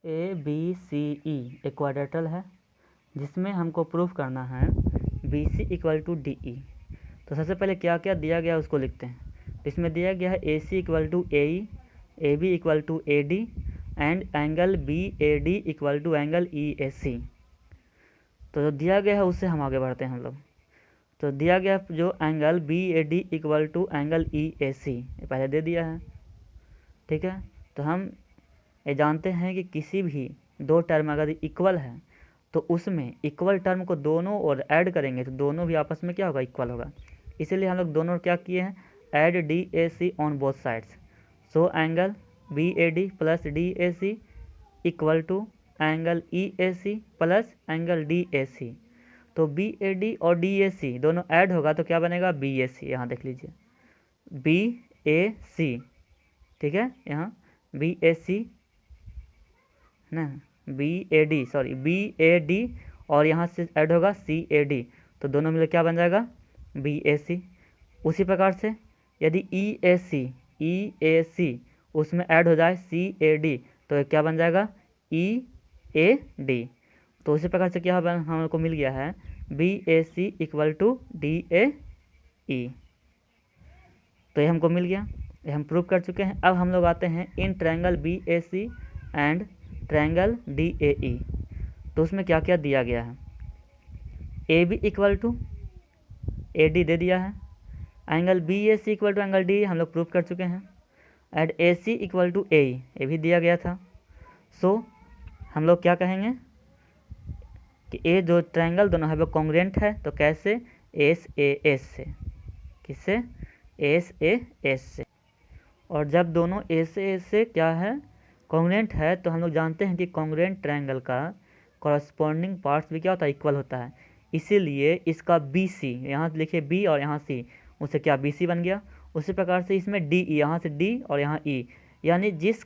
ABCE एक quadrilateral है जिसमें हमको प्रूफ करना है BC इक्वल टू DE। तो सबसे पहले क्या क्या दिया गया उसको लिखते हैं। इसमें दिया गया है AC equal to AE, AB equal to AD and angle BAD equal to angle EAC। तो जो दिया गया है उससे हम आगे बढ़ते हैं हम लोग। तो दिया गया जो angle BAD equal to angle EAC पहले दे दिया है, ठीक है। तो हम ये जानते हैं कि किसी भी दो टर्म अगर इक्वल है तो उसमें इक्वल टर्म को दोनों और ऐड करेंगे तो दोनों भी आपस में क्या होगा, इक्वल होगा। इसीलिए हम लोग दोनों क्या किए हैं, add DAC on both sides. So angle BAD plus DAC equal to angle EAC plus angle DAC। तो BAD और DAC दोनों ऐड होगा तो क्या बनेगा, BAC। यहाँ देख लीजिए BAC, ठीक है। यहाँ BAC ना, BAD और यहाँ से ऐड होगा CAD, तो दोनों मिलकर क्या बन जाएगा, BAC। उसी प्रकार से यदि EAC उसमें ऐड हो जाए CAD तो क्या बन जाएगा, EAD। तो उसी प्रकार से क्या हम को मिल गया है BAC इक्वल टू DAE। तो ये हमको मिल गया, ये हम प्रूव कर चुके हैं। अब हम लोग आते हैं in triangle BAC and triangle DAE। तो उसमें क्या क्या दिया गया है, AB इक्वल टू AD दे दिया है, angle BAC equal to angle DE हम लोग प्रूव कर चुके हैं, and AC equal to AE ये भी दिया गया था। सो हम लोग क्या कहेंगे कि ये जो ट्रायंगल दोनों है वो कॉन्ग्रुएंट है। तो कैसे, SAS से, किससे, SAS से। और जब दोनों SAS से क्या है, कॉन्ग्रुएंट है, तो हम लोग जानते हैं कि कॉन्ग्रुएंट ट्रायंगल का कॉरस्पॉन्डिंग पार्ट्स भी क्या होता है, इक्वल होता है। इसीलिए इसका BC यहाँ लिखिए B और यहाँ C, उससे क्या BC बन गया। उसी प्रकार से इसमें DE, यहाँ से D और यहाँ E, यानी जिस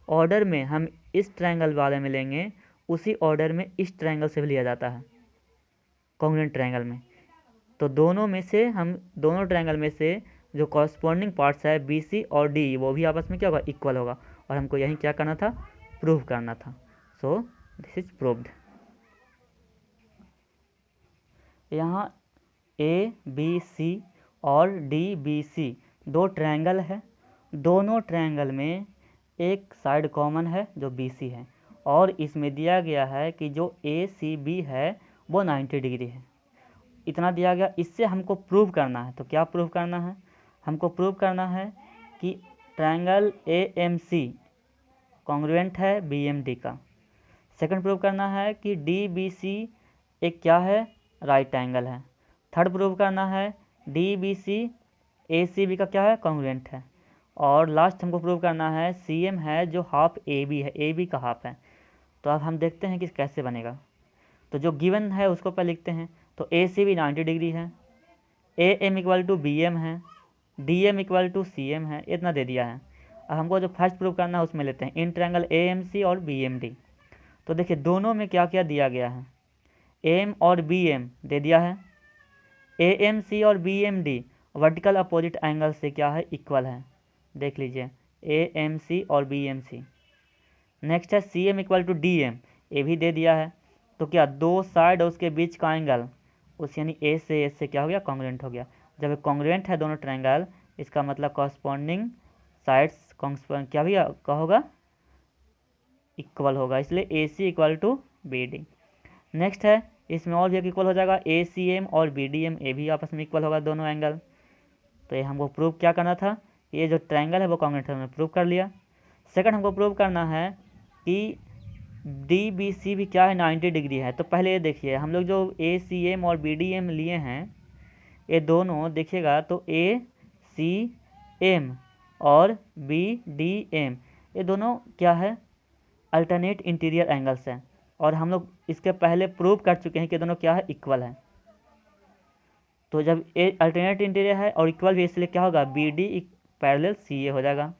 ऑर्डर में हम इस ट्रायंगल वाले में लेंगे उसी ऑर्डर में इस ट्रायंगल से भी लिया जाता है कॉन्ग्रुएंट ट्रायंगल में। तो दोनों में से हम दोनों ट्रायंगल में से जो कॉरस्पॉन्डिंग पार्ट्स है BC और D वो भी आपस में क्या होगा, इक्वल होगा। और हमको यही क्या करना था, प्रूव करना था। So this is proved. यहाँ ABC और DBC दो ट्रायंगल है, दोनों ट्रायंगल में एक साइड कॉमन है जो BC है, और इसमें दिया गया है कि जो ACB है वो 90 डिग्री है। इतना दिया गया, इससे हमको प्रूव करना है। तो क्या प्रूव करना है, हमको प्रूव करना है कि ट्रायंगल AMC कॉन्ग्रुएंट है BMD का। सेकंड प्रूव करना है कि DBC एक क्या है, राइट एंगल है। थर्ड प्रूव करना है DBC ACB का क्या है, कॉन्ग्रुएंट है। और लास्ट हमको प्रूव करना है CM है जो हाफ AB है, AB का हाफ है। तो अब हम देखते हैं कि कैसे बनेगा। तो जो गिवन है उसको पहले लिखते हैं। तो ACB 90 डिग्री है, AM इक्वल टू BM है, DM इक्वल टू CM है, इतना दे दिया है। अब हमको जो फर्स्ट प्रूव करना है उसमें लेते हैं इन ट्रायंगल AMC और BMD। तो देखिए दोनों में क्या क्या दिया गया है, AM और BM दे दिया है, AMC और BMD वर्टिकल अपोजिट एंगल से क्या है, इक्वल है। देख लीजिए AMC और BMC। नेक्स्ट है CM इक्वल टू DM, ये भी दे दिया है। तो क्या दो साइड और उसके बीच का एंगल उस यानी A से S से क्या हो गया, कॉन्ग्रुएंट हो गया। जब कॉन्ग्रुएंट है दोनों ट्रायंगल, इसका मतलब कॉरस्पॉन्डिंग साइड्स क्या भी क्या होगा, इक्वल होगा। इसलिए AC equal to BD। Next है इसमें और भी एक इक्वल हो जाएगा, ACM और BDM ये भी आपस में इक्वल होगा दोनों एंगल। तो ये हमको प्रूव क्या करना था, ये जो ट्रायंगल है वो कॉन्ग्रुएंट है, हमने प्रूव कर लिया। सेकंड हमको प्रूव करना है कि DBC भी क्या है, 90 डिग्री है। तो पहले ये देखिए हम लोग जो ACM और BDM लिए हैं ये दोनों देखिएगा तो ACM और BDM ये दोनों क्या है, अल्टरनेट इंटीरियर एंगल्स हैं। और हम लोग इसके पहले प्रूव कर चुके हैं कि दोनों क्या है, इक्वल है। तो जब ए अल्टरनेट इंटीरियर है और इक्वल भी, इसलिए क्या होगा, BD पैरेलल CA हो जाएगा।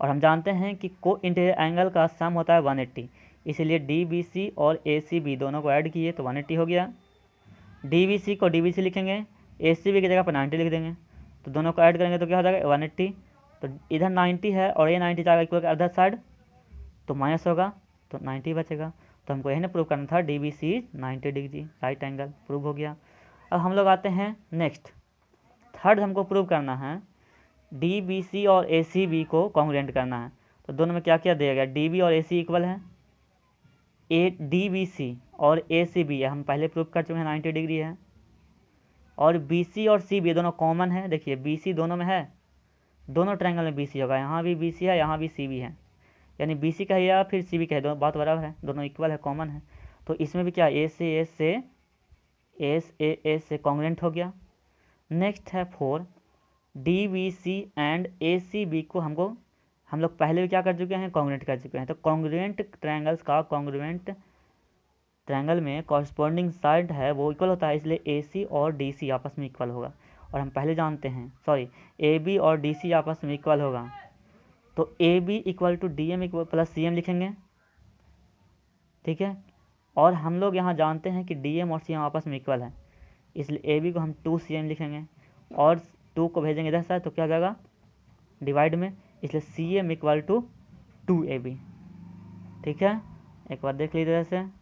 और हम जानते हैं कि को इंटीरियर एंगल का सम होता है 180, इसलिए DBC और ACB दोनों को ऐड किए तो 180 हो गया। DBC को DBC लिखेंगे, ACB की जगह पर 90 लिख देंगे, तो दोनों को ऐड करेंगे तो क्या हो जाएगा 180। तो इधर 90 है और ये 90 जाएगा इक्वल अदर साइड, तो माइनस होगा तो 90 बचेगा। तो हमको यही ना प्रूव करना था D B C is 90 degree, right angle, prove हो गया। अब हम लोग आते हैं नेक्स्ट, थर्ड हमको प्रूव करना है डी बी सी और ए सी बी को कॉन्ग्रुएंट करना है। तो दोनों में क्या क्या दिया गया, डी बी और ए सी इक्वल है, ए डी बी सी और ए सी बी हम पहले प्रूव कर चुके हैं 90 डिग्री है, और बी सी और सी बी दोनों कॉमन है। देखिए बी सी दोनों में है, दोनों ट्रायंगल में बी सी होगा, यहाँ भी बी सी है, यहाँ भी सी बी है, यानी बी सी कहे या फिर सी बी कहे, दोनों बात बराबर है, दोनों इक्वल है, कॉमन है। तो इसमें भी क्या ए से एस से कॉन्ग्रुएंट हो गया। नेक्स्ट है 4, D B C and A C B को हम लोग पहले भी क्या कर चुके हैं, कॉन्ग्रुएंट कर चुके हैं। तो कॉन्ग्रुएंट ट्रायंगल्स का कॉन्ग्रुएंट ट्रायंगल में कॉरस्पॉन्डिंग साइड है वो इक्वल होता है, इसलिए ए सी और डी सी आपस में इक्वल होगा। और हम पहले जानते हैं, सॉरी, ए बी और डी सी आपस में इक्वल होगा, तो A B equal to D M equal plus C M लिखेंगे, ठीक है। और हम लोग यहाँ जानते हैं कि डी एम और सी एम आपस में इक्वल है, इसलिए ए बी को हम 2 सी एम लिखेंगे, और 2 को भेजेंगे इधर साइड तो क्या हो जाएगा डिवाइड में, इसलिए C M equal to 2 A B, ठीक है। एक बार देख लीजिए इधर से।